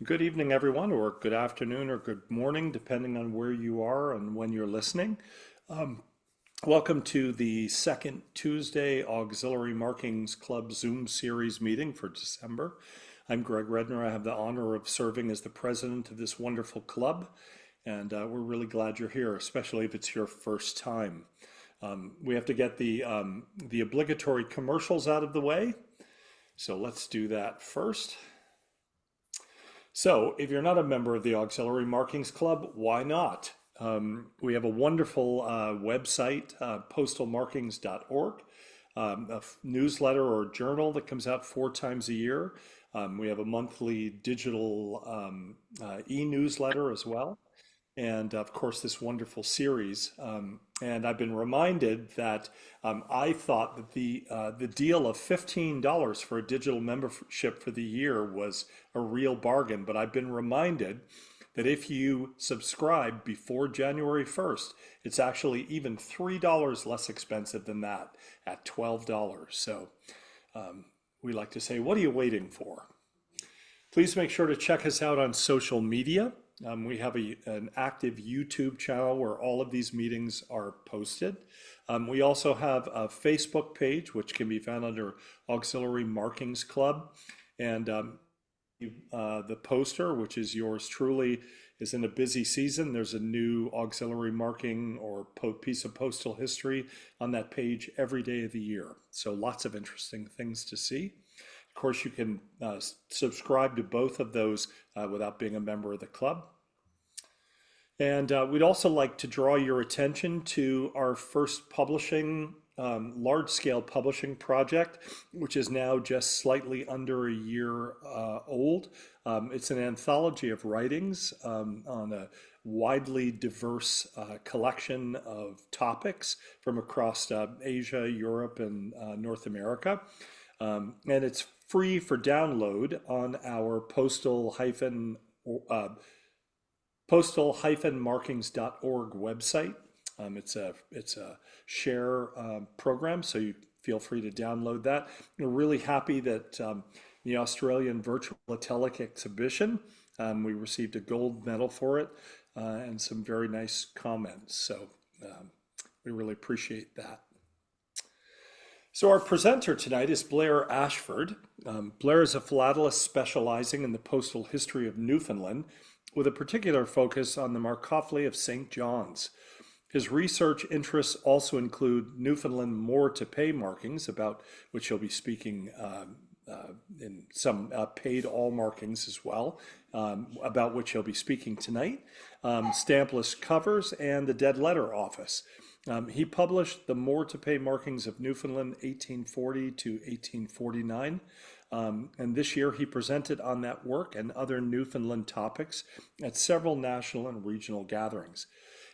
Good evening, everyone, or good afternoon, or good morning, depending on where you are and when you're listening. Um, Welcome to the second Tuesday Auxiliary Markings Club Zoom series meeting for December. I'm Greg Redner. I have the honor of serving as the president of this wonderful club, and we're really glad you're here, especially if it's your first time. We have to get the obligatory commercials out of the way, so let's do that first. So, if you're not a member of the Auxiliary Markings Club, why not? We have a wonderful website, postalmarkings.org, newsletter or journal that comes out 4 times a year. We have a monthly digital e-newsletter as well, and of course this wonderful series. And I've been reminded that I thought that the deal of $15 for a digital membership for the year was a real bargain, but I've been reminded that if you subscribe before January 1st, it's actually even $3 less expensive than that at $12. So we like to say, what are you waiting for? Please make sure to check us out on social media. We have an active YouTube channel where all of these meetings are posted. We also have a Facebook page, which can be found under Auxiliary Markings Club. And the poster, which is yours truly, is in a busy season. There's a new auxiliary marking or piece of postal history on that page every day of the year. So lots of interesting things to see. Of course, you can subscribe to both of those without being a member of the club. And we'd also like to draw your attention to our first large-scale publishing project, which is now just slightly under a year old. It's an anthology of writings on a widely diverse collection of topics from across Asia, Europe, and North America. And it's free for download on our postal-markings.org website. It's a share program, so you feel free to download that. We're really happy that the Australian Virtual Philatelic exhibition, we received a gold medal for it and some very nice comments. So we really appreciate that. So our presenter tonight is Blair Ashford. Blair is a philatelist specializing in the postal history of Newfoundland, with a particular focus on the marcophily of St. John's. His research interests also include Newfoundland more-to-pay markings, about which he'll be speaking in some paid-all markings as well, about which he'll be speaking tonight, stampless covers, and the dead letter office. He published the More-to-Pay Markings of Newfoundland 1840 to 1849. And this year he presented on that work and other Newfoundland topics at several national and regional gatherings.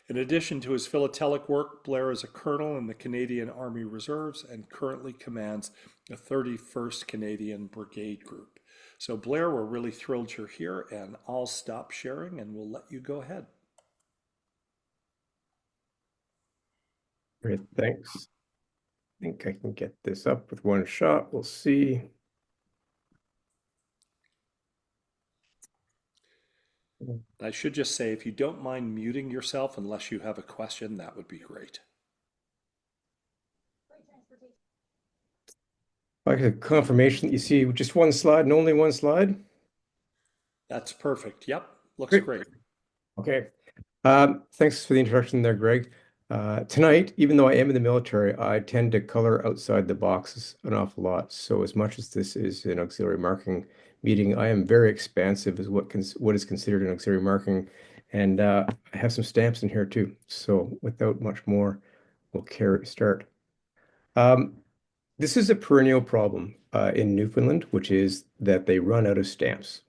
In addition to his philatelic work, Blair is a colonel in the Canadian Army Reserves and currently commands the 31st Canadian Brigade Group. So Blair, we're really thrilled you're here, and I'll stop sharing and we'll let you go ahead. Great, thanks. I think I can get this up with one shot. We'll see. I should just say, if you don't mind muting yourself unless you have a question, that would be great. Like a confirmation that you see just one slide and only one slide. That's perfect. Yep, looks great. Okay. Thanks for the introduction there, Greg. Tonight, even though I am in the military, I tend to color outside the boxes an awful lot. So as much as this is an auxiliary marking meeting, I am very expansive as what is considered an auxiliary marking. And I have some stamps in here too. So without much more, we'll start. This is a perennial problem in Newfoundland, which is that they run out of stamps.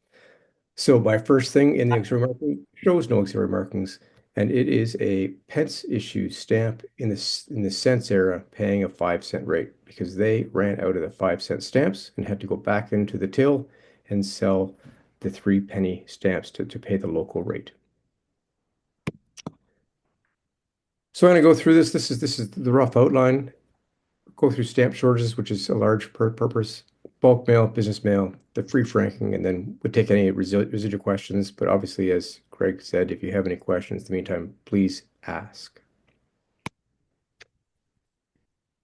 So my first thing in the auxiliary marking shows no auxiliary markings, and it is a pence issue stamp in the cents era paying a 5-cent rate because they ran out of the 5-cent stamps and had to go back into the till and sell the 3-penny stamps to pay the local rate. So I'm going to go through this. This is the rough outline. Go through stamp shortages, which is a large purpose. bulk mail, business mail, the free franking, and then would take any residual questions. But obviously, as Greg said, if you have any questions in the meantime, please ask.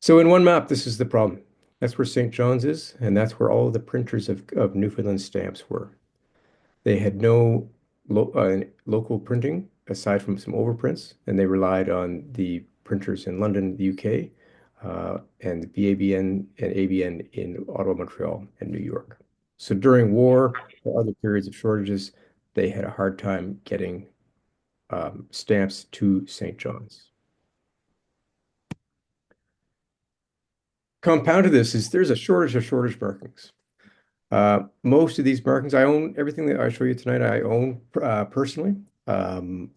So in one map, this is the problem. That's where St. John's is, and that's where all of the printers of Newfoundland stamps were. They had no local printing aside from some overprints, and they relied on the printers in London, the UK, and the BABN and ABN in Ottawa, Montreal, and New York. So during war or other periods of shortages, they had a hard time getting stamps to St. John's. Compound to this is there's a shortage of shortage markings. Most of these markings, I own everything that I show you tonight, I own personally. Um,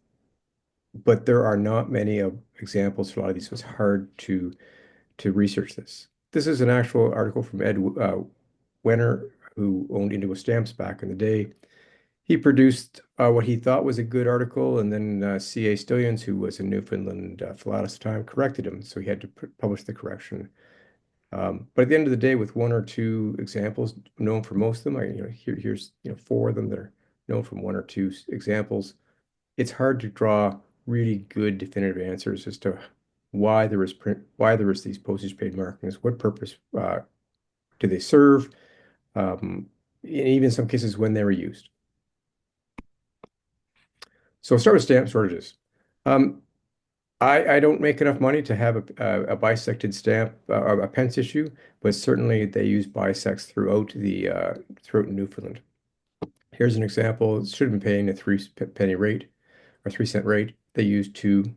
but there are not many examples for a lot of these, so it's hard to research this. This is an actual article from Ed Wenner, who owned Indigo Stamps back in the day. He produced what he thought was a good article, and then C.A. Stillions, who was a Newfoundland philatelist at the time, corrected him, so he had to publish the correction. But at the end of the day, with one or two examples known for most of them, here's four of them that are known from one or two examples. It's hard to draw really good definitive answers as to why there was these postage paid markings, what purpose do they serve, and even in some cases when they were used. So I'll start with stamp shortages. Um, I don't make enough money to have a bisected stamp, a pence issue, but certainly they use bisects throughout Newfoundland. Here's an example. It should have been paying a 3 penny rate or 3 cent rate. They use two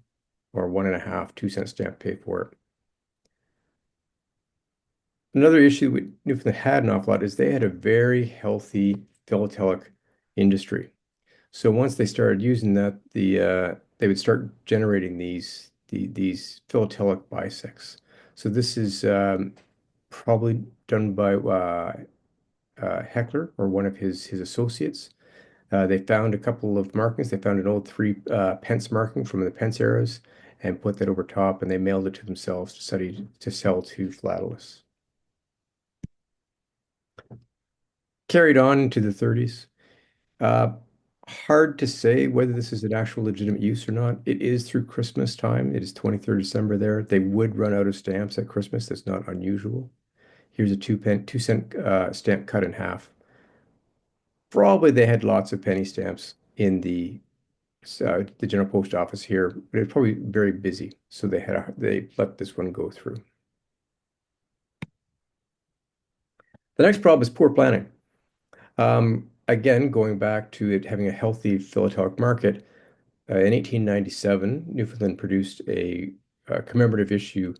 or 1.5, 2 cent stamp to pay for it. Another issue with Newfoundland had an awful lot is they had a very healthy philatelic industry. So once they started using that, they would start generating these philatelic bisects. So this is probably done by Heckler or one of his associates. They found a couple of markings. They found an old 3 pence marking from the pence eras and put that over top, and they mailed it to themselves to sell to philatelists. Carried on into the 30s. Uh, Hard to say whether this is an actual legitimate use or not. It is through Christmas time. It is 23rd December there. They would run out of stamps at Christmas. That's not unusual. Here's a 2 cent stamp cut in half. Probably they had lots of penny stamps in the general post office here, but it was probably very busy, so they let this one go through. The next problem is poor planning. Again, going back to it having a healthy philatelic market, in 1897, Newfoundland produced a commemorative issue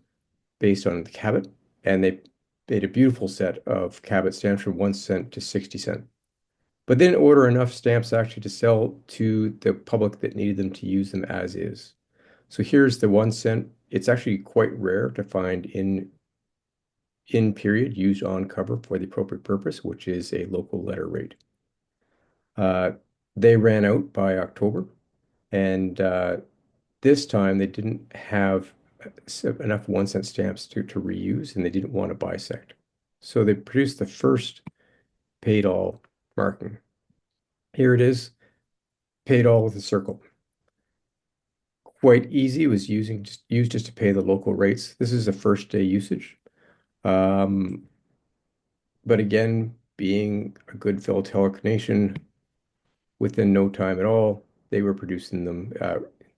based on the Cabot, and they made a beautiful set of Cabot stamps from 1 cent to 60 cent. But they didn't order enough stamps actually to sell to the public that needed them to use them as is. So here's the 1 cent. It's actually quite rare to find in period used on cover for the appropriate purpose, which is a local letter rate. They ran out by October, and this time they didn't have enough 1 cent stamps to reuse, and they didn't want to bisect. So they produced the first paid all marking. Here it is, paid all with a circle. Quite easy, it was used just to pay the local rates. This is a first day usage. Um, but again, being a good philatelic nation, within no time at all, they were producing them.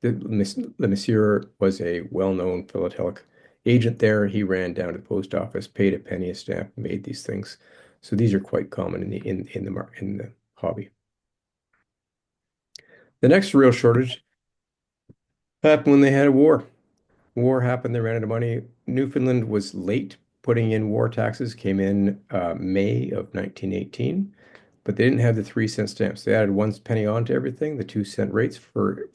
Le Monsieur was a well-known philatelic agent there. He ran down to the post office, paid a penny a stamp, made these things. So these are quite common in the hobby. The next real shortage happened when they had a war. War happened, they ran out of money. Newfoundland was late putting in war taxes, came in May of 1918, but they didn't have the 3 cent stamps. They added 1 penny onto everything, the 2 cent rates for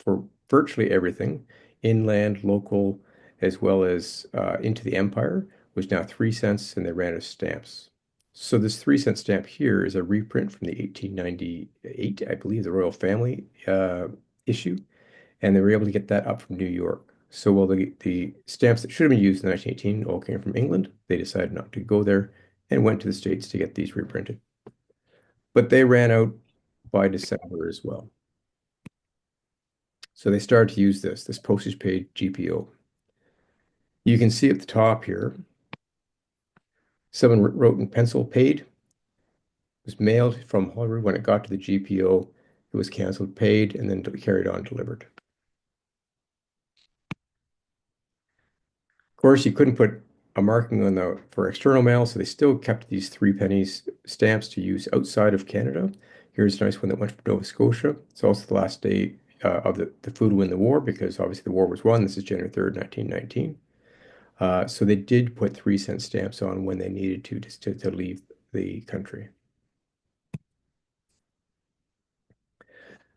virtually everything, inland, local, as well as into the empire, was now 3 cents, and they ran out of stamps. So this 3 cent stamp here is a reprint from the 1898, I believe, the royal family issue, and they were able to get that up from New York. So while the stamps that should have been used in 1918 all came from England, they decided not to go there, and went to the States to get these reprinted. But they ran out by December as well. So they started to use this postage paid GPO. You can see at the top here, someone wrote in pencil, paid, was mailed from Hollywood. When it got to the GPO, it was canceled, paid, and then carried on, delivered. Of course, you couldn't put a marking on for external mail, so they still kept these 3 pennies stamps to use outside of Canada. Here's a nice one that went from Nova Scotia. It's also the last day of the food win the war, because obviously the war was won. This is January 3rd, 1919. So they did put 3-cent stamps on when they needed to leave the country.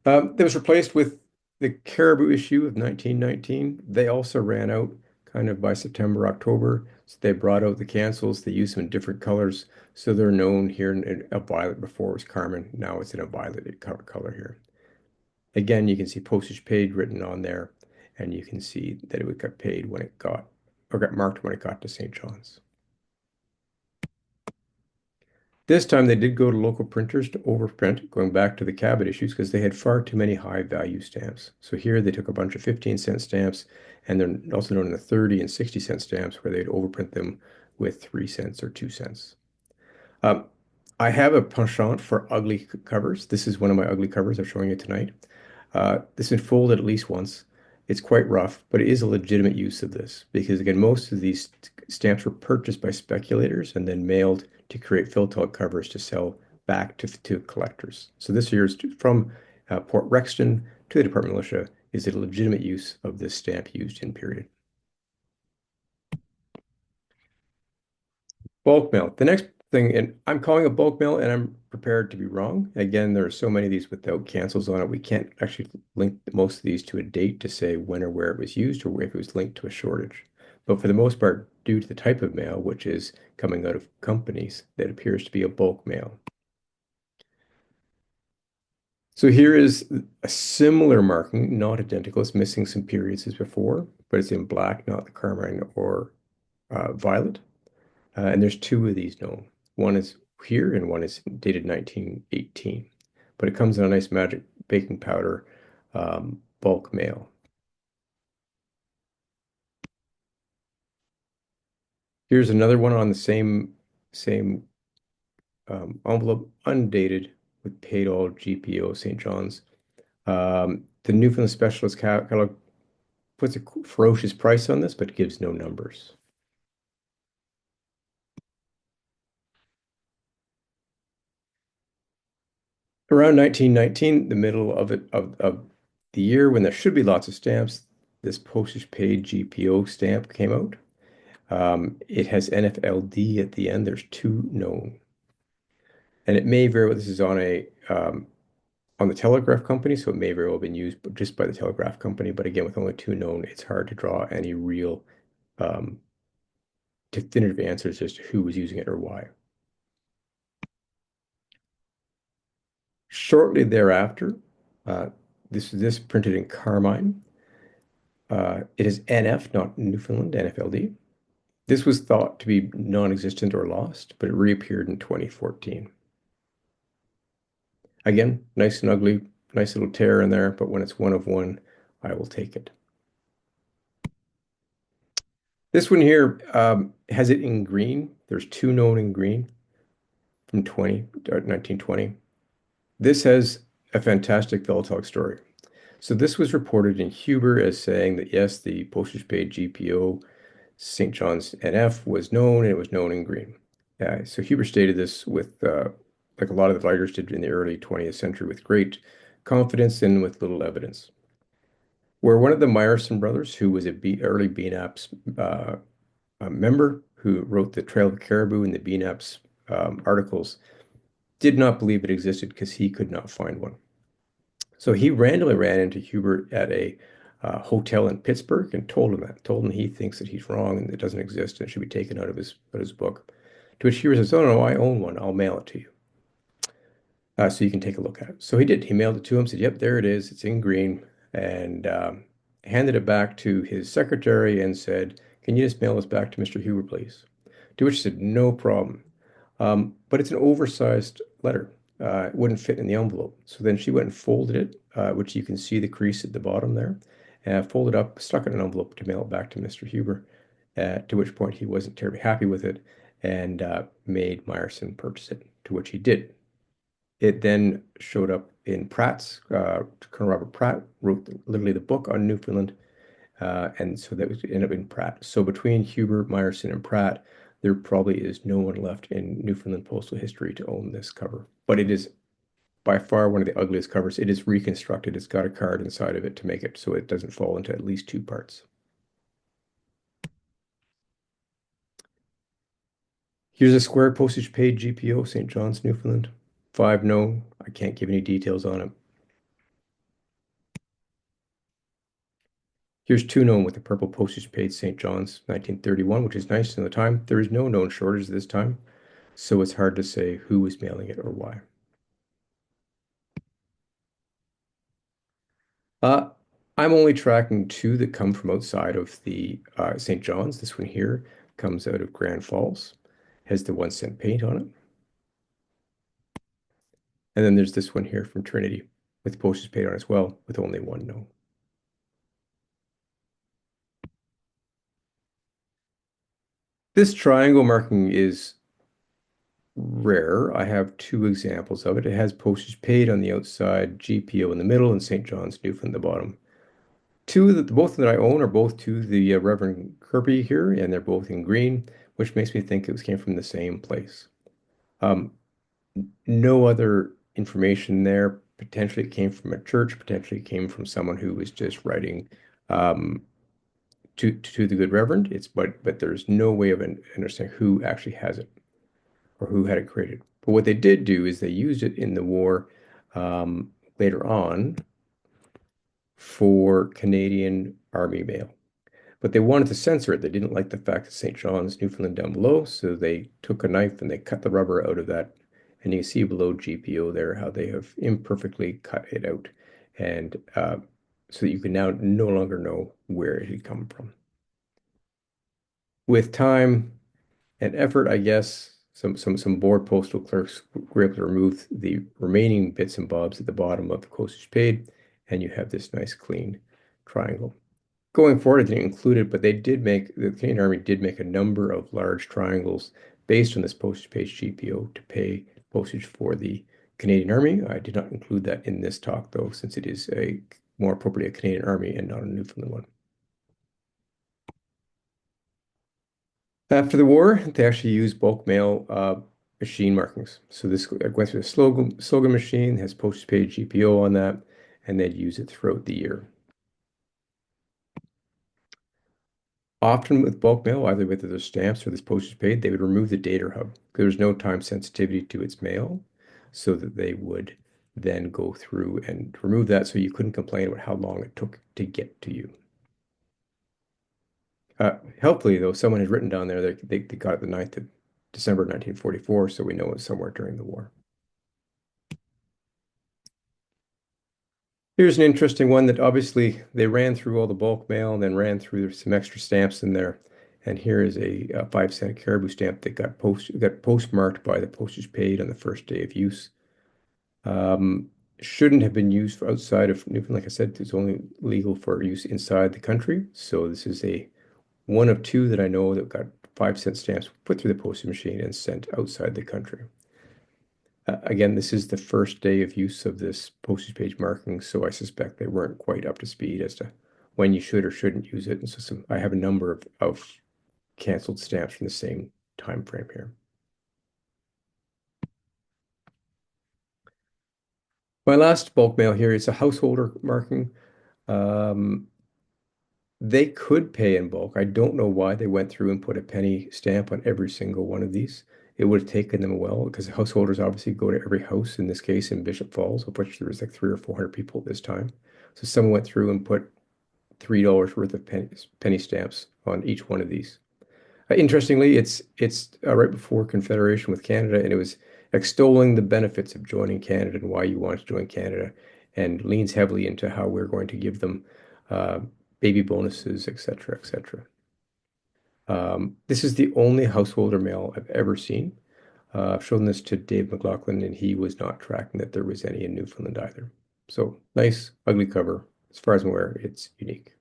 That was replaced with the Caribou issue of 1919. They also ran out kind of by September, October. So they brought out the cancels. They used them in different colors. So they're known here in a violet. Before it was Carmen. Now it's in a violet color here. Again, you can see postage paid written on there. And you can see that it would get paid when it got, or got marked when it got to St. John's. This time they did go to local printers to overprint, going back to the Cabot issues, because they had far too many high value stamps. So here they took a bunch of 15-cent stamps, and they're also known in the 30 and 60-cent stamps, where they'd overprint them with 3 cents or 2 cents. Um, I have a penchant for ugly covers. This is one of my ugly covers I'm showing you tonight. This has been folded at least once. It's quite rough, but it is a legitimate use of this because, again, most of these stamps were purchased by speculators and then mailed to create philatelic covers to sell back to collectors. So this here is from Port Rexton to the Department of Militia is a legitimate use of this stamp used in period. Bulk mail. The next thing, and I'm calling it bulk mail, and I'm prepared to be wrong. Again, there are so many of these without cancels on it. We can't actually link most of these to a date to say when or where it was used or if it was linked to a shortage. But for the most part, due to the type of mail, which is coming out of companies, that appears to be a bulk mail. So here is a similar marking, not identical. It's missing some periods as before, but it's in black, not the carmine or violet. And there's 2 of these known. One is here and one is dated 1918. But it comes in a nice magic baking powder bulk mail. Here's another one on the same envelope, undated, with paid all GPO St. John's. The Newfoundland Specialist catalog puts a ferocious price on this, but gives no numbers. Around 1919, the middle of the year when there should be lots of stamps, this postage paid GPO stamp came out. It has NFLD at the end. There's 2 known, and it may very well. This is on the telegraph company, so it may very well have been used just by the telegraph company. But again, with only 2 known, it's hard to draw any real um, definitive answers as to who was using it or why. Shortly thereafter, uh, this printed in carmine. It is NF, not Newfoundland, NFLD. This was thought to be non-existent or lost, but it reappeared in 2014. Again, nice and ugly, nice little tear in there, but when it's 1 of 1, I will take it. This one here has it in green. There's 2 known in green from 1920. This has a fantastic philatelic story. So this was reported in Huber as saying that yes, the postage paid GPO St. John's NF was known, and it was known in green. So Huber stated this with, like a lot of the writers did in the early 20th century, with great confidence and with little evidence. Where one of the Meyerson brothers, who was early BNAP's a member, who wrote the Trail of Caribou and the BNAP's articles, did not believe it existed because he could not find one. So he randomly ran into Hubert at a hotel in Pittsburgh and told him he thinks that he's wrong and it doesn't exist and it should be taken out of his book. To which Hubert says, "Oh no, I own one. I'll mail it to you, so you can take a look at it." So he did. He mailed it to him. Said, "Yep, there it is. It's in green," and handed it back to his secretary and said, "Can you just mail this back to Mr. Hubert, please?" To which he said, "No problem. But it's an oversized letter. It wouldn't fit in the envelope. So then she went and folded it, which you can see the crease at the bottom there, and folded up, stuck it in an envelope to mail it back to Mr. Huber, to which point he wasn't terribly happy with it and made Meyerson purchase it, to which he did. It then showed up in Pratt's, Colonel Robert Pratt wrote literally the book on Newfoundland, and so that was ended up in Pratt. So between Huber, Meyerson, and Pratt, there probably is no one left in Newfoundland postal history to own this cover. But it is by far one of the ugliest covers. It is reconstructed. It's got a card inside of it to make it so it doesn't fall into at least two parts. Here's a square postage paid GPO, St. John's, Newfoundland. 5 no, I can't give any details on it. Here's 2 known with the purple postage paid St. John's, 1931, which is nice in the time. There is no known shortage this time, so it's hard to say who was mailing it or why. Uh, I'm only tracking 2 that come from outside of the St. John's. This one here comes out of Grand Falls, has the 1 cent paint on it. And then there's this one here from Trinity with postage paid on as well, with only 1 no. This triangle marking is rare. I have 2 examples of it. It has postage paid on the outside, GPO in the middle, and St. John's, Newfoundland, the bottom. 2 that both that I own are both to the Reverend Kirby here, and they're both in green, which makes me think it came from the same place. Um, no other information there. Potentially it came from a church, potentially it came from someone who was just writing um, to the good reverend. But there's no way of understanding who actually has it or who had it created. But what they did do is they used it in the war later on for Canadian Army mail. But they wanted to censor it. They didn't like the fact that St. John's, Newfoundland down below, so they took a knife and they cut the rubber out of that. And you can see below GPO there how they have imperfectly cut it out. And so that you can now no longer know where it had come from. With time and effort, I guess, some bored postal clerks were able to remove the remaining bits and bobs at the bottom of the postage paid, and you have this nice clean triangle. Going forward, I didn't include it, but the Canadian Army did make a number of large triangles based on this postage page GPO to pay postage for the Canadian Army. I did not include that in this talk, though, since it is a more appropriately a Canadian Army and not a Newfoundland one. After the war, they actually used bulk mail machine markings. So this went through a slogan machine, has postage paid GPO on that, and they'd use it throughout the year. Often with bulk mail, either with their stamps or this postage paid, they would remove the data hub. There was no time sensitivity to its mail, so that they would then go through and remove that so you couldn't complain about how long it took to get to you. Helpfully, though, someone had written down there that they got it the 9th of December 1944, so we know it was somewhere during the war. Here's an interesting one that obviously they ran through all the bulk mail and then ran through some extra stamps in there. And here is a 5 cent caribou stamp that got postmarked by the postage paid on the first day of use. Shouldn't have been used for outside of Newfoundland. Like I said, it's only legal for use inside the country. So this is a one of 2 that I know that got 5 cent stamps put through the postage machine and sent outside the country. Again, this is the first day of use of this postage page marking, so I suspect they weren't quite up to speed as to when you should or shouldn't use it. And so I have a number of canceled stamps from the same time frame here. My last bulk mail here is a householder marking. Um, they could pay in bulk. I don't know why they went through and put a penny stamp on every single one of these. It would have taken them a while because householders obviously go to every house, in this case in Bishop Falls, of which there was like 300 or 400 people at this time. So someone went through and put $3 worth of penny stamps on each one of these. Interestingly, it's right before Confederation with Canada, and it was extolling the benefits of joining Canada and why you want to join Canada, and leans heavily into how we're going to give them uh, baby bonuses, etc., etc. This is the only householder mail I've ever seen. I've shown this to Dave McLaughlin, and he was not tracking that there was any in Newfoundland either. So nice, ugly cover. As far as I'm aware, it's unique.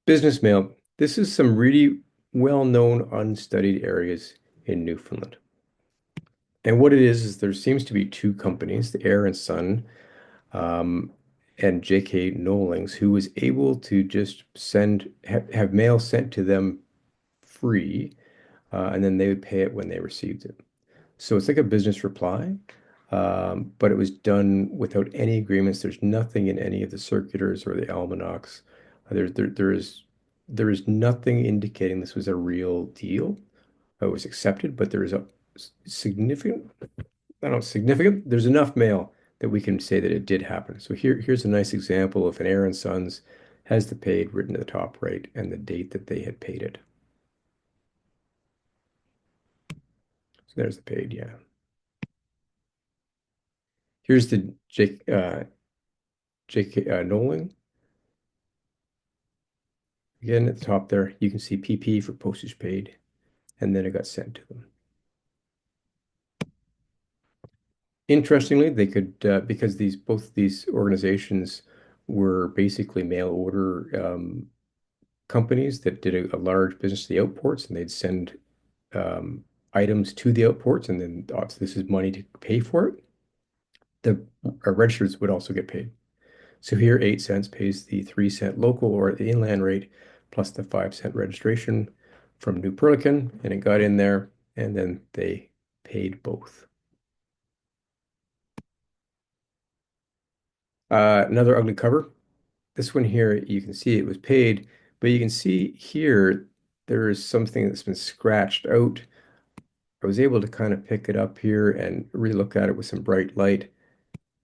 Business mail. This is some really well-known unstudied areas in Newfoundland. And what it is there seems to be two companies, the Air and Sun, um, and J.K. Nolings, who was able to just have mail sent to them free, and then they would pay it when they received it. So it's like a business reply, but it was done without any agreements. There's nothing in any of the circulars or the almanacs. There is nothing indicating this was a real deal. It was accepted, but there is a significant, I don't know, significant. There's enough mail that we can say that it did happen. So here's a nice example of an Aaron Sons has the paid written at the top right and the date that they had paid it. So there's the paid, yeah. Here's the J.K. Nolan. Again, at the top there, you can see PP for postage paid, and then it got sent to them. Interestingly, they could because both these organizations were basically mail order companies that did a large business to the outports, and they'd send um, items to the outports, and then obviously this is money to pay for it. The registers would also get paid. So here, 8 cents pays the 3-cent local or the inland rate plus the 5-cent registration from New Perlican, and it got in there, and then they paid both. Another ugly cover. This one here, you can see it was paid, but you can see here there is something that's been scratched out. I was able to kind of pick it up here and really look at it with some bright light.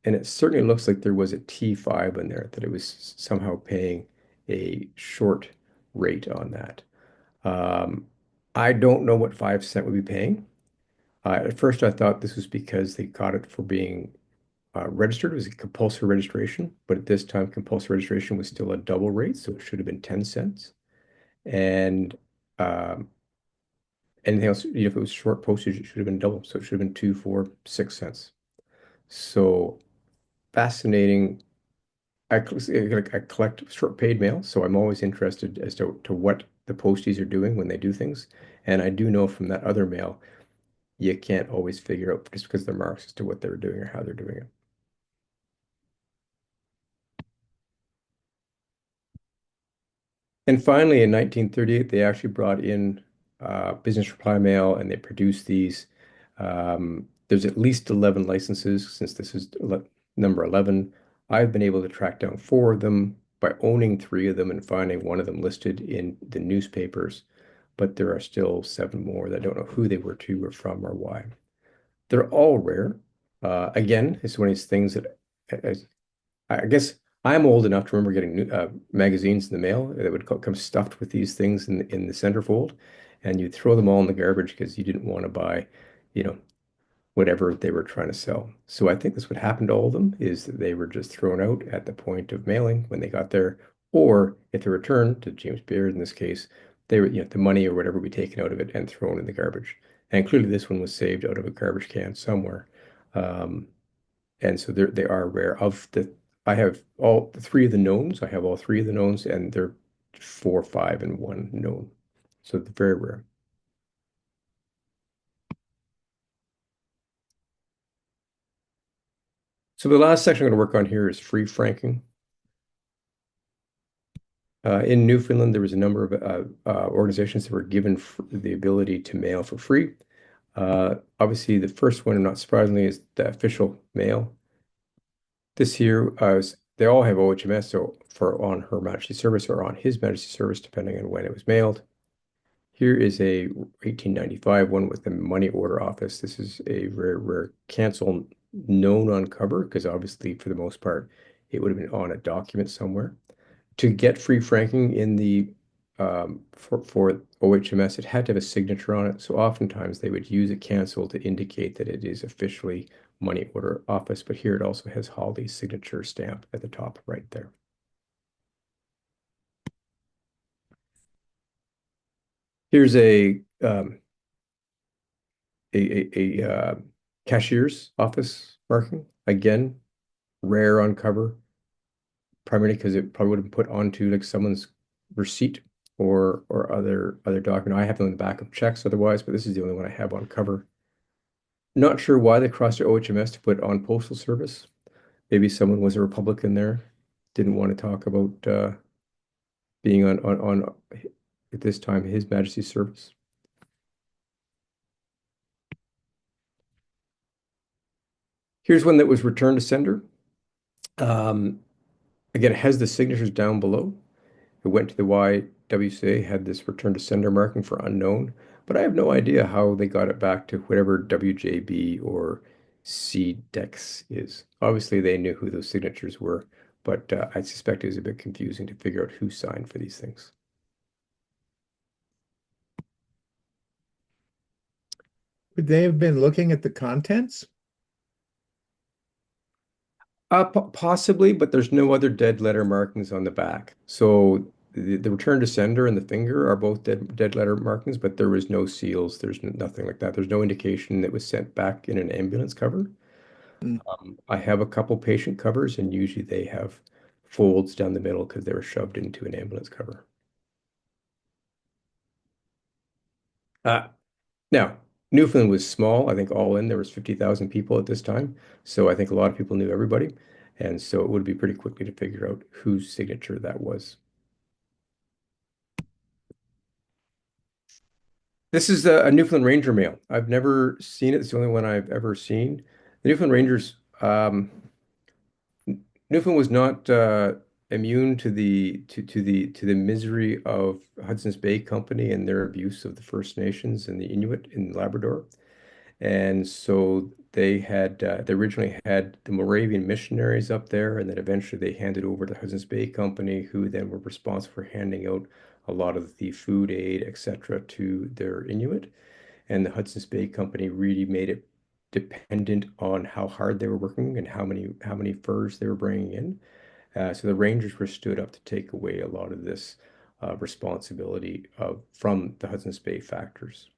And it certainly looks like there was a T5 in there, that it was somehow paying a short rate on that. Um, I don't know what 5 cent would be paying. At first, I thought this was because they got it for being registered. It was a compulsory registration, but at this time, compulsory registration was still a double rate, so it should have been 10 cents. And um, anything else, if it was short postage, it should have been double. So it should have been 2, 4, 6 cents. So fascinating. I collect short paid mail, so I'm always interested as to what the posties are doing when they do things. And I do know from that other mail, you can't always figure out just because they're marks as to what they're doing or how they're doing it. And finally, in 1938, they actually brought in business reply mail and they produced these. There's at least 11 licenses since this is number 11. I've been able to track down 4 of them by owning 3 of them and finding one of them listed in the newspapers, but there are still 7 more that I don't know who they were to or from or why. They're all rare. Again, it's one of these things that I guess I'm old enough to remember getting magazines in the mail that would come stuffed with these things in the centerfold, and you'd throw them all in the garbage because you didn't want to buy, you know, whatever they were trying to sell. So I think that's what happened to all of them is that they were just thrown out at the point of mailing when they got there, or if they returned to James Beard in this case, they were, the money or whatever would be taken out of it and thrown in the garbage. And clearly this one was saved out of a garbage can somewhere. Um, and so they are rare. I have all 3 of the knowns. I have all 3 of the knowns, and they're 4, 5, and 1 known. So they're very rare. So the last section I'm going to work on here is free franking. In Newfoundland, there was a number of organizations that were given the ability to mail for free. Obviously, the first one, not surprisingly, is the official mail. This year, they all have OHMS, so for on Her Majesty's Service or on His Majesty's Service, depending on when it was mailed. Here is a 1895 one with the money order office. This is a rare, rare cancel known on cover because obviously, for the most part, it would have been on a document somewhere. To get free franking in the for OHMS, it had to have a signature on it. So oftentimes they would use a cancel to indicate that it is officially money order office. But here it also has Holly's signature stamp at the top right there. Here's a cashier's office marking. Again, rare on cover, primarily because it probably would have been put onto like someone's receipt or other document. I have them on the back of checks otherwise, but this is the only one I have on cover. Not sure why they crossed their OHMS to put on postal service. Maybe someone was a Republican there, didn't want to talk about being on at this time His Majesty's service. Here's one that was returned to sender. Um, Again, it has the signatures down below. It went to the YWCA, had this return to sender marking for unknown, but I have no idea how they got it back to whatever WJB or CDEX is. Obviously, they knew who those signatures were, but I suspect it was a bit confusing to figure out who signed for these things. Would they have been looking at the contents? Possibly, but there's no other dead letter markings on the back. So the return to sender and the finger are both dead letter markings, but there was no seals. There's nothing like that. There's no indication that was sent back in an ambulance cover. Mm. I have a couple patient covers, and usually they have folds down the middle because they were shoved into an ambulance cover. Uh, Now, Newfoundland was small. I think all in there was 50,000 people at this time. So I think a lot of people knew everybody. And so it would be pretty quickly to figure out whose signature that was. This is a Newfoundland Ranger mail. I've never seen it. It's the only one I've ever seen. The Newfoundland Rangers, Newfoundland was not immune to the misery of Hudson's Bay Company and their abuse of the First Nations and the Inuit in Labrador. And so they originally had the Moravian missionaries up there, and then eventually they handed over to Hudson's Bay Company, who then were responsible for handing out a lot of the food aid, etc., to their Inuit. And the Hudson's Bay Company really made it dependent on how hard they were working and how many furs they were bringing in. So the Rangers were stood up to take away a lot of this responsibility from the Hudson's Bay factors.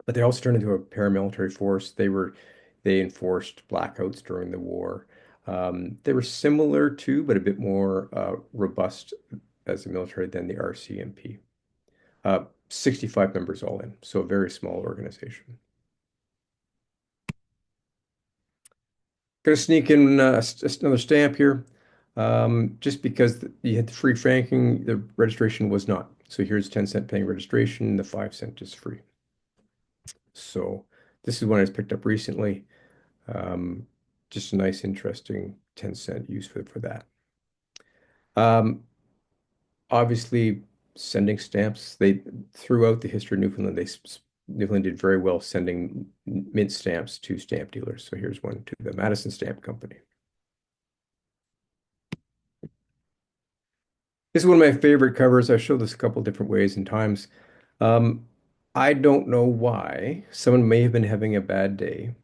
But they also turned into a paramilitary force. They enforced blackouts during the war. They were similar to, but a bit more robust as a military than the RCMP. 65 members all in, so a very small organization. Gonna sneak in another stamp here. Just because you had the free franking, the registration was not. So here's 10-cent paying registration, the 5-cent is free. So this is one I was picked up recently. Um, just a nice, interesting 10-cent use for that. Um, Obviously, sending stamps, they throughout the history of Newfoundland, Newfoundland did very well sending mint stamps to stamp dealers. So here's one to the Madison Stamp Company. This is one of my favorite covers. I've showed this a couple different ways and times. Um, I don't know why. Someone may have been having a bad day,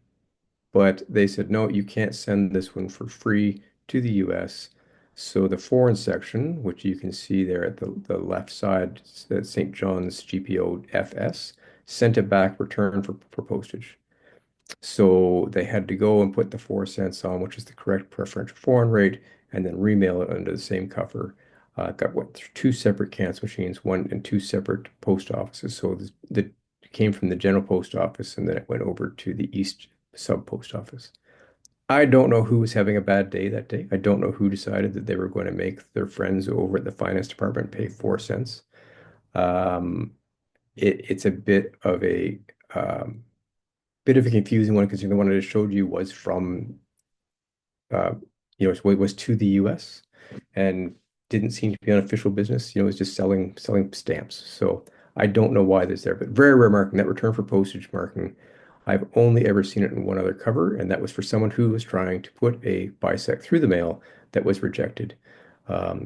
but they said, no, you can't send this one for free to the US. So the foreign section, which you can see there at the left side, said St. John's GPO FS, sent it back, returned for postage. So they had to go and put the 4 cents on, which is the correct preferential foreign rate, and then remail it under the same cover. Got what two separate cancel machines, one and two separate post offices. So the it came from the general post office, and then it went over to the East sub post office. I don't know who was having a bad day that day. I don't know who decided that they were going to make their friends over at the finance department pay 4 cents. Um, it's a um, bit of a confusing one because the one I just showed you was from uh, it was to the US and didn't seem to be on official business. It was just selling stamps. So I don't know why this there, but very rare marking. That return for postage marking, I've only ever seen it in one other cover, and that was for someone who was trying to put a bisect through the mail that was rejected.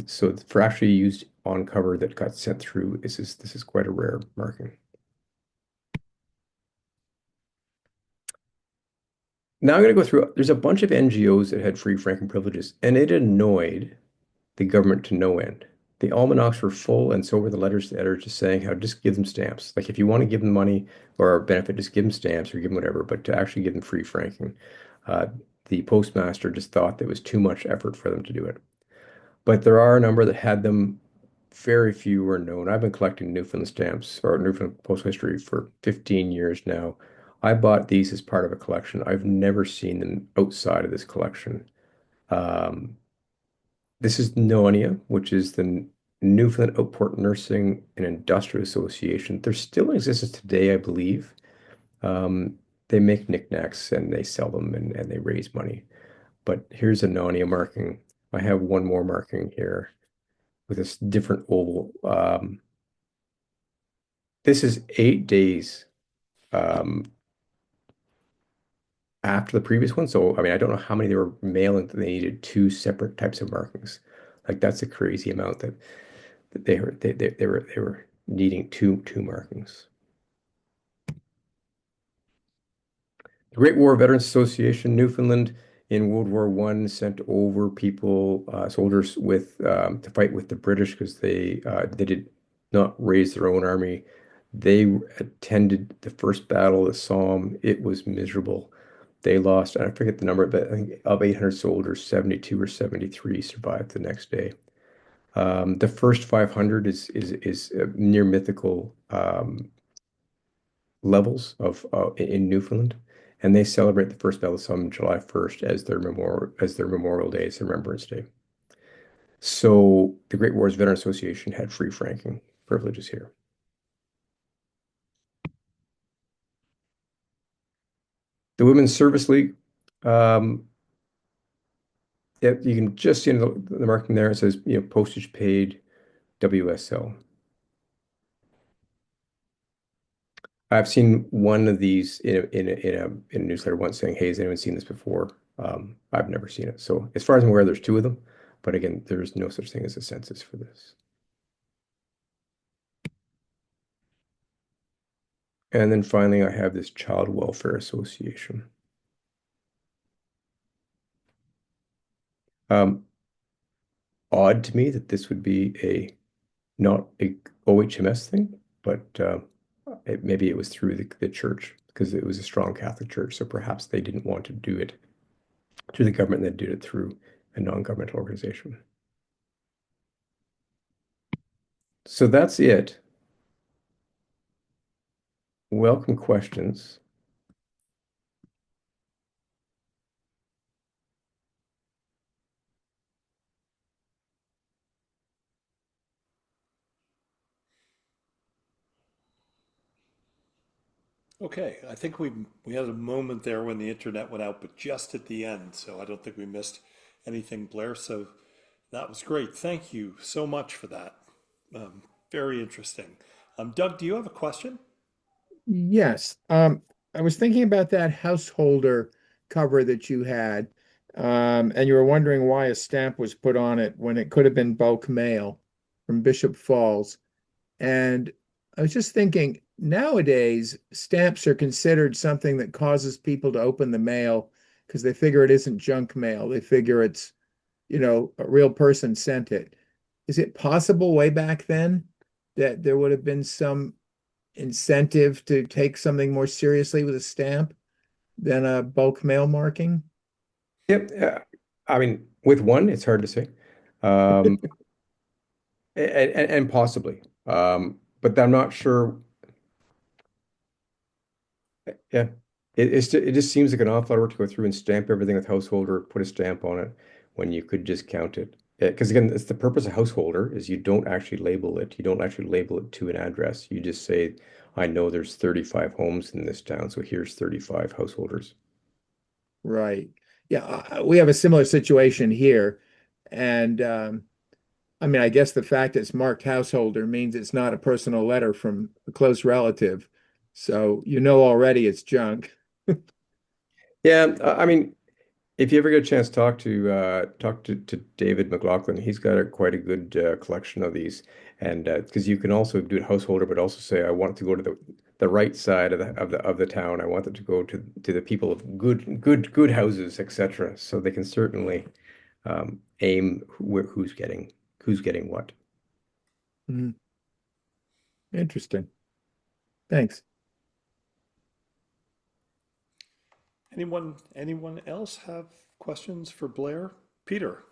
So for actually used on cover that got sent through, this is quite a rare marking. Now I'm going to go through, there's a bunch of NGOs that had free franking privileges, and it annoyed the government to no end. The almanacs were full, and so were the letters to the editor just saying how just give them stamps. Like if you want to give them money or a benefit, just give them stamps or give them whatever, but to actually give them free franking, uh, the postmaster just thought that it was too much effort for them to do it. But there are a number that had them. Very few were known. I've been collecting Newfoundland stamps or Newfoundland postal history for 15 years now. I bought these as part of a collection. I've never seen them outside of this collection. Um, this is Noania, which is the Newfoundland Outport Nursing and Industrial Association. They're still in existence today, I believe. Um, they make knickknacks and they sell them and they raise money. But here's a Noania marking. I have one more marking here with this different oval. This is 8 days um, after the previous one. So, I mean, I don't know how many they were mailing that they needed two separate types of markings. Like that's a crazy amount that they were needing two markings. The Great War Veterans Association, Newfoundland in World War I sent over people, soldiers with to fight with the British because they did not raise their own army. They attended the first battle of the Somme. It was miserable. They lost, I forget the number, but I think of 800 soldiers, 72 or 73 survived the next day. The first 500 is near mythical levels of in Newfoundland, and they celebrate the first battle of Somme July 1st as their Memorial Day, as their Remembrance Day. So the Great Wars Veteran Association had free franking privileges here. The Women's Service League, um, yeah, you can just see in the marking there. It says, postage paid WSL. I've seen one of these in a newsletter once saying, "Hey, has anyone seen this before?" I've never seen it. So as far as I'm aware, there's two of them, but again, there's no such thing as a census for this. And then finally, I have this Child Welfare Association. Um, Odd to me that this would be not a OHMS thing, but maybe it was through the church because it was a strong Catholic church. So perhaps they didn't want to do it through the government, they did it through a non-governmental organization. So that's it. Welcome questions. Okay, I think we had a moment there when the internet went out, but just at the end, so I don't think we missed anything, Blair. So that was great. Thank you so much for that. Very interesting. Doug, do you have a question? Yes. I was thinking about that householder cover that you had, and you were wondering why a stamp was put on it when it could have been bulk mail from Bishop Falls. And I was just thinking, nowadays, stamps are considered something that causes people to open the mail because they figure it isn't junk mail. They figure it's, a real person sent it. Is it possible way back then that there would have been some incentive to take something more seriously with a stamp than a bulk mail marking? Yep. I mean, with one, it's hard to say. Um, and possibly. But I'm not sure. Yeah. It just seems like an awful lot of work to go through and stamp everything with householder, put a stamp on it when you could just count it. Because again, it's the purpose of householder is you don't actually label it. You don't actually label it to an address. You just say, I know there's 35 homes in this town, so here's 35 householders. Right. Yeah, we have a similar situation here. And I mean, I guess the fact it's marked householder means it's not a personal letter from a close relative. So you know already it's junk. Yeah, I mean, if you ever get a chance to talk to David McLaughlin, he's got quite a good collection of these, and because you can also do it householder, but also say I want it to go to the right side of the town. I want it to go to the people of good houses, etc. So they can certainly aim who's getting what. Mhm. Interesting. Thanks. Anyone else have questions for Blair? Peter.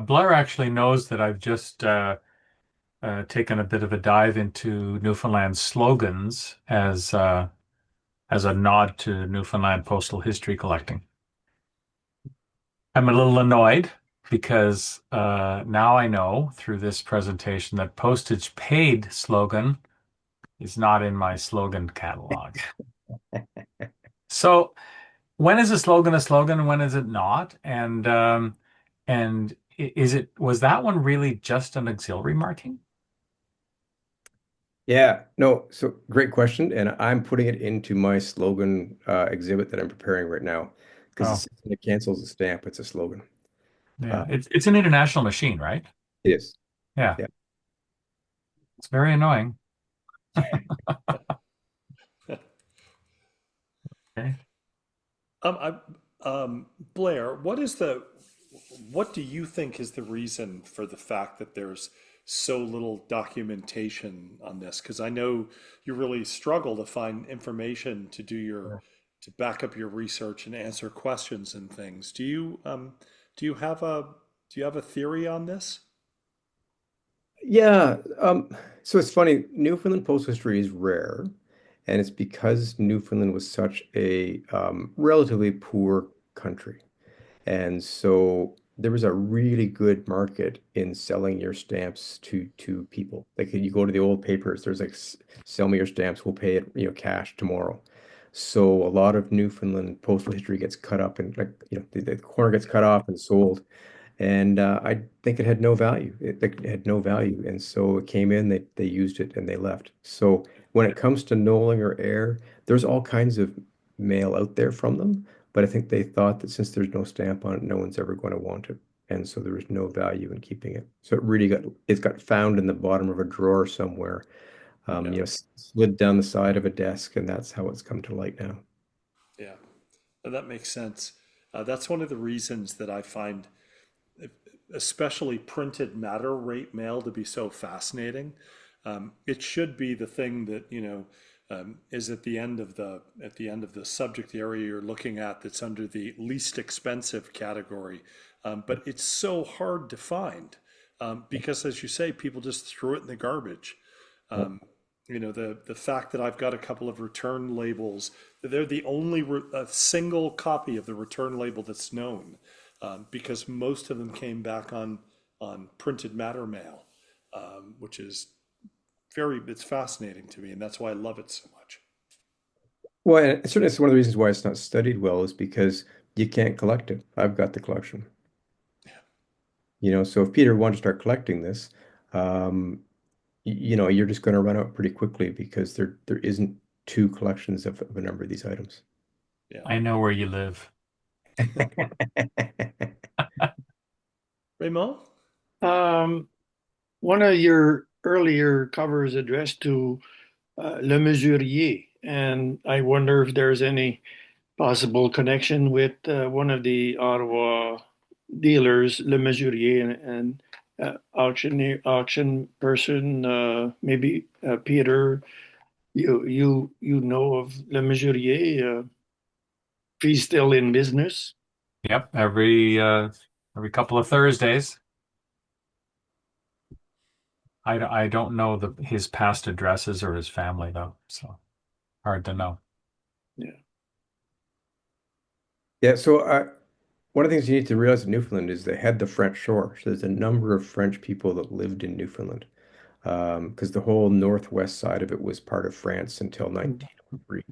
Blair actually knows that I've just taken a bit of a dive into Newfoundland slogans as a nod to Newfoundland postal history collecting. I'm a little annoyed because now I know through this presentation that Postage paid slogan is not in my slogan catalog. So when is a slogan and when is it not? And was that one really just an auxiliary marking? Yeah, no, so great question. And I'm putting it into my slogan exhibit that I'm preparing right now because the Oh, system that cancels the stamp, it's a slogan. yeah. Uh, It's an international machine, right? it is. Yeah. Yeah. It's very annoying. Okay. I, Blair, what do you think is the reason for the fact that there's so little documentation on this? Because I know you really struggle to find information to to back up your research and answer questions and things. Do you have a theory on this? Yeah. So it's funny. Newfoundland post history is rare, and it's because Newfoundland was such a relatively poor country. And so there was a really good market in selling your stamps to people. Like you go to the old papers, there's like sell me your stamps, we'll pay it, cash tomorrow. So a lot of Newfoundland postal history gets cut up and like, the corner gets cut off and sold. And I think it had no value. It had no value. And so it came in, they used it and they left. So when it comes to Knowling or Air, there's all kinds of mail out there from them. But I think they thought that since there's no stamp on it, no one's ever going to want it. And so there was no value in keeping it. So it's got found in the bottom of a drawer somewhere, Yeah, slid down the side of a desk, and that's how it's come to light now. yeah, that makes sense. That's one of the reasons that I find especially printed matter rate mail to be so fascinating. It should be the thing that is at the end of the subject area you're looking at that's under the least expensive category, but it's so hard to find because, as you say, people just threw it in the garbage. Yep. The fact that I've got a couple of return labels, they're the only a single copy of the return label that's known, because most of them came back on printed matter mail, which is it's fascinating to me, and that's why I love it so much. Well, and certainly it's one of the reasons why it's not studied well is because you can't collect it. I've got the collection. So if Peter wanted to start collecting this, um, you're just going to run out pretty quickly because there isn't two collections of a number of these items. Yeah, I know where you live. Raymond. Um, One of your earlier covers addressed to Le Mesurier, and I wonder if there's any possible connection with one of the Ottawa dealers, Le Mesurier, and auction person, maybe Peter. You know of Le Mesurier? If he's still in business. Yep, every couple of Thursdays. I don't know his past addresses or his family though, so hard to know. Yeah. Yeah, so one of the things you need to realize in Newfoundland is they had the French shore. So there's a number of French people that lived in Newfoundland because the whole northwest side of it was part of France until 1903.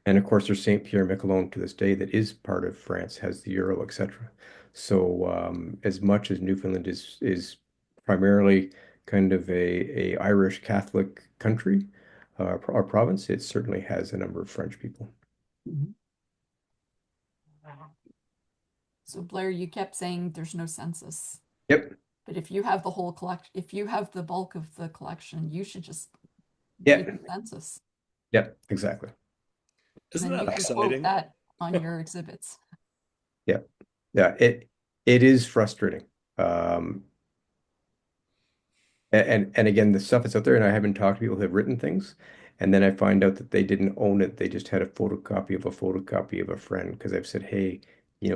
And of course, there's Saint Pierre Miquelon to this day that is part of France, has the euro, etc. So as much as Newfoundland is primarily kind of a Irish Catholic country or province, it certainly has a number of French people. Mhm. So Blair, you kept saying there's no census, Yep. but if you have the whole collection, if you have the bulk of the collection, you should just Yeah. read the census. Yep. Exactly. Isn't Then that you can quote exciting? that on your exhibits. Yeah. Yeah. It is frustrating. Um, And again, the stuff that's out there, and I haven't talked to people who have written things, and then I find out that they didn't own it. They just had a photocopy of a friend because I've said, hey,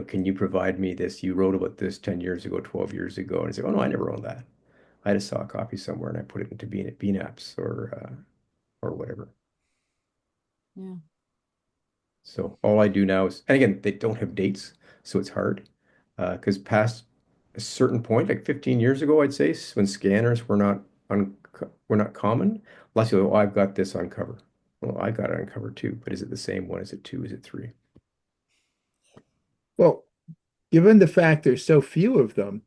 can you provide me this? You wrote about this 10 years ago, 12 years ago. And I say, oh no, I never owned that. I just saw a copy somewhere and I put it into BNAPs or whatever. Yeah. So all I do now is, and again, they don't have dates, so it's hard. Because past a certain point, like 15 years ago, I'd say, when scanners were not common, lots of people, oh, I've got this on cover. Well, I got it on cover too, but is it the same one? Is it two? Is it three? Well, given the fact there's so few of them,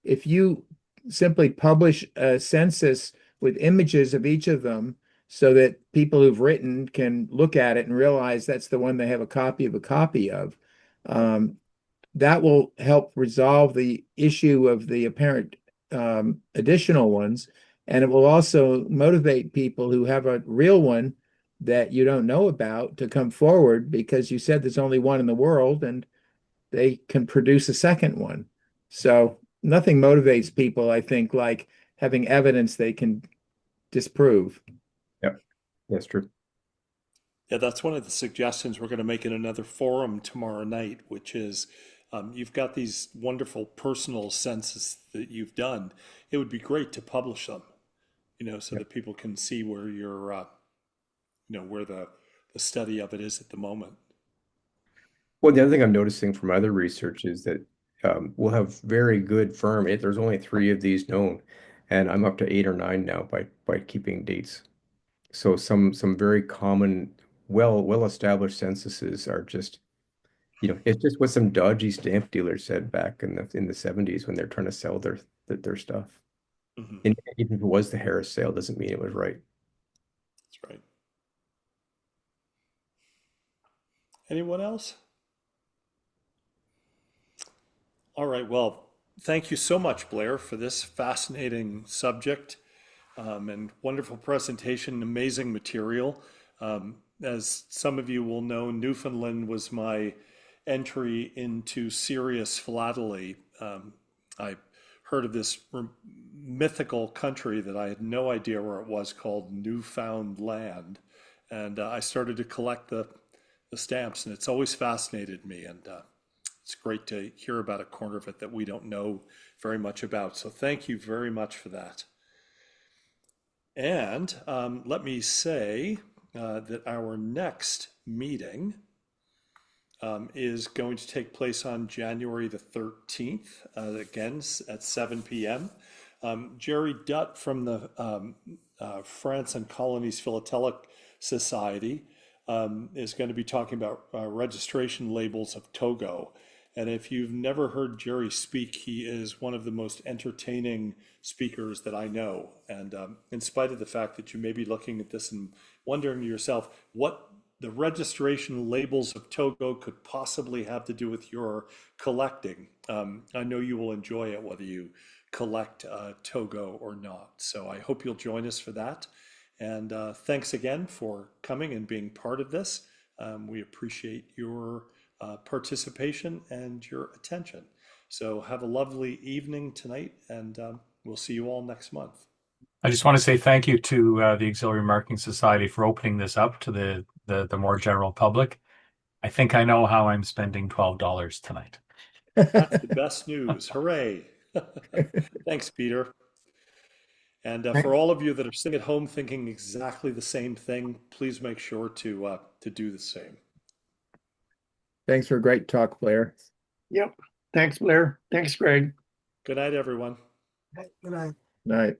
if you simply publish a census with images of each of them so that people who've written can look at it and realize that's the one they have a copy of, that will help resolve the issue of the apparent additional ones. And it will also motivate people who have a real one that you don't know about to come forward because you said there's only one in the world and they can produce a second one. So nothing motivates people, I think, like having evidence they can disprove. Yep, that's true. Yeah, that's one of the suggestions we're going to make in another forum tomorrow night, which is you've got these wonderful personal census that you've done. It would be great to publish them, so Yep. that people can see where where the study of it is at the moment. Well, the other thing I'm noticing from other research is that we'll have very good firm. There's only three of these known, and I'm up to eight or nine now by keeping dates. So some very common, well established censuses are just, it's just what some dodgy stamp dealers said back in the 70s when they're trying to sell their stuff. Hmm. And even if it was the Harris sale, doesn't mean it was right. That's right. Anyone else? All right. Well, thank you so much, Blair, for this fascinating subject and wonderful presentation, amazing material. As some of you will know, Newfoundland was my entry into serious philately. I heard of this mythical country that I had no idea where it was, called Newfoundland. And I started to collect the stamps, and it's always fascinated me. And it's great to hear about a corner of it that we don't know very much about. So thank you very much for that. And let me say that our next meeting is going to take place on January the 13th, again at 7 p.m. Jerry Dutt from the France and Colonies Philatelic Society is going to be talking about registration labels of Togo. And if you've never heard Jerry speak, he is one of the most entertaining speakers that I know. And in spite of the fact that you may be looking at this and wondering to yourself what the registration labels of Togo could possibly have to do with your collecting, I know you will enjoy it whether you collect Togo or not. So I hope you'll join us for that. And thanks again for coming and being part of this. We appreciate your participation and your attention. So have a lovely evening tonight, and we'll see you all next month. I just want to say thank you to the Auxiliary Marking Society for opening this up to the more general public. I think I know how I'm spending $12 tonight. That's the best news. Hooray. Thanks, Peter. And for all of you that are sitting at home thinking exactly the same thing, please make sure to do the same. Thanks for a great talk, Blair. Yep. Thanks, Blair. Thanks, Greg. Good night, everyone. Good night. Night.